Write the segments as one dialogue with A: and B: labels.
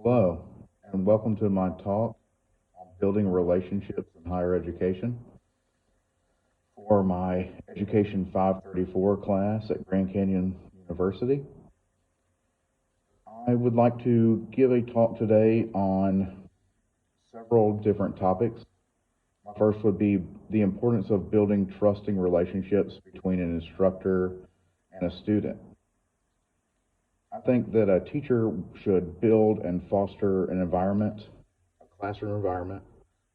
A: Hello, and welcome to my talk on building relationships in higher education for my Education 534 class at Grand Canyon University. I would like to give a talk today on several different topics. My first would be the importance of building trusting relationships between an instructor and a student. I think that a teacher should build and foster an environment, a classroom environment,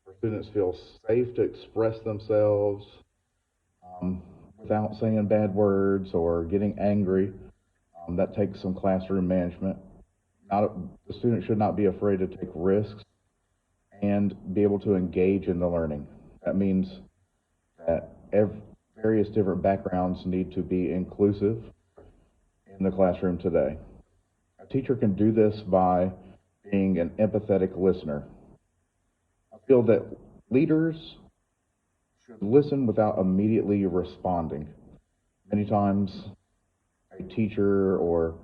A: where students feel safe to express themselves um, without saying bad words or getting angry. That takes some classroom management. Not, the student should not be afraid to take risks and be able to engage in the learning. That means that various different backgrounds need to be inclusive in the classroom today. A teacher can do this by being an empathetic listener. I feel that leaders should listen without immediately responding. Many times, a teacher or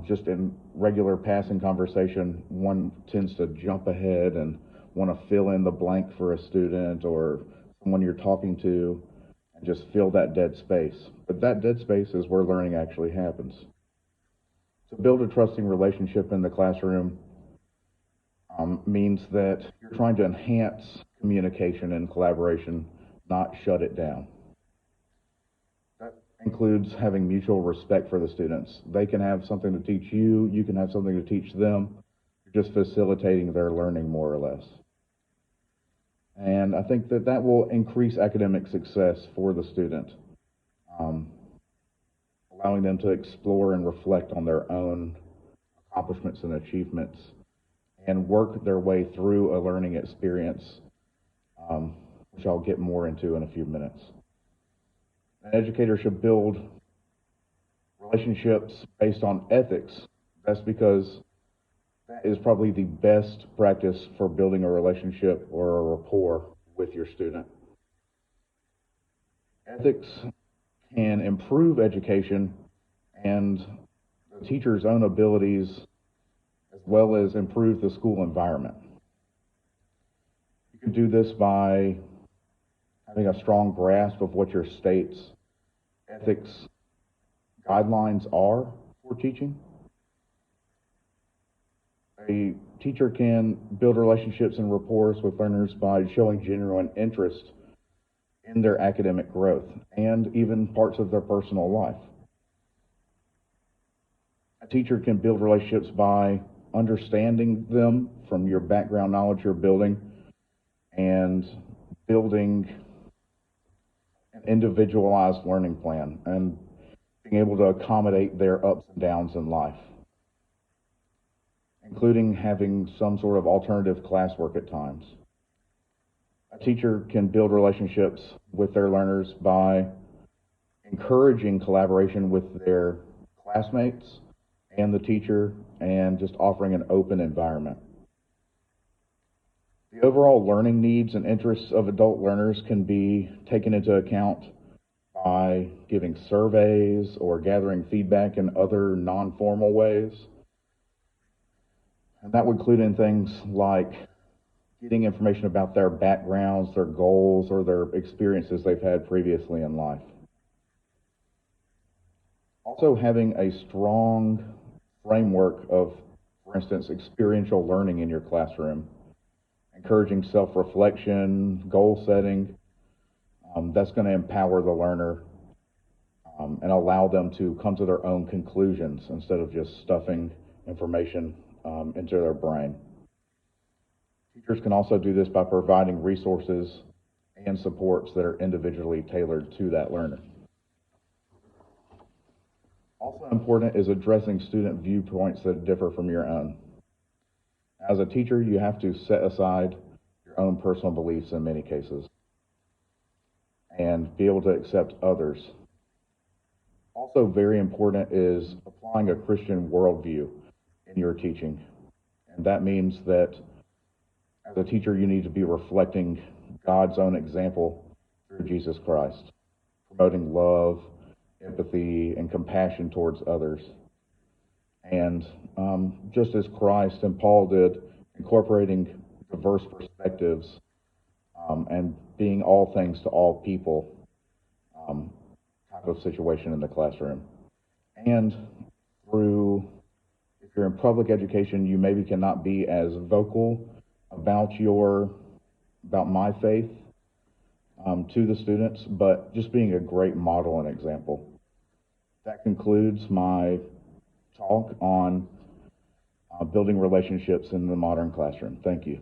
A: just in regular passing conversation, one tends to jump ahead and want to fill in the blank for a student or someone you're talking to and just fill that dead space. But that dead space is where learning actually happens. To build a trusting relationship in the classroom means that you're trying to enhance communication and collaboration, not shut it down. That includes having mutual respect for the students. They can have something to teach you, you can have something to teach them. You're just facilitating their learning more or less. And I think that that will increase academic success for the student, um, allowing them to explore and reflect on their own accomplishments and achievements and work their way through a learning experience, um, which I'll get more into in a few minutes. An educator should build relationships based on ethics. That's because that is probably the best practice for building a relationship or a rapport with your student. Ethics can improve education and the teacher's own abilities as well as improve the school environment. You can do this by having a strong grasp of what your state's ethics guidelines are for teaching. A teacher can build relationships and rapport with learners by showing genuine interest in their academic growth and even parts of their personal life. A teacher can build relationships by understanding them from your background knowledge you're building and building an individualized learning plan and being able to accommodate their ups and downs in life, including having some sort of alternative classwork at times. A teacher can build relationships with their learners by encouraging collaboration with their classmates and the teacher and just offering an open environment. The overall learning needs and interests of adult learners can be taken into account by giving surveys or gathering feedback in other non-formal ways. And that would include in things like getting information about their backgrounds, their goals, or their experiences they've had previously in life. Also having a strong framework of, for instance, experiential learning in your classroom, encouraging self-reflection, goal setting, that's going to empower the learner and allow them to come to their own conclusions instead of just stuffing information into their brain. Teachers can also do this by providing resources and supports that are individually tailored to that learner. Also important is addressing student viewpoints that differ from your own. As a teacher, you have to set aside your own personal beliefs in many cases and be able to accept others. Also very important is applying a Christian worldview in your teaching. And that means that as a teacher, you need to be reflecting God's own example through Jesus Christ, promoting love, empathy, and compassion towards others. and just as Christ and Paul did, incorporating diverse perspectives and being all things to all people um, type of situation in the classroom. And through, if you're in public education, you maybe cannot be as vocal about about my faith to the students, but just being a great model and example. That concludes my talk on building relationships in the modern classroom. Thank you.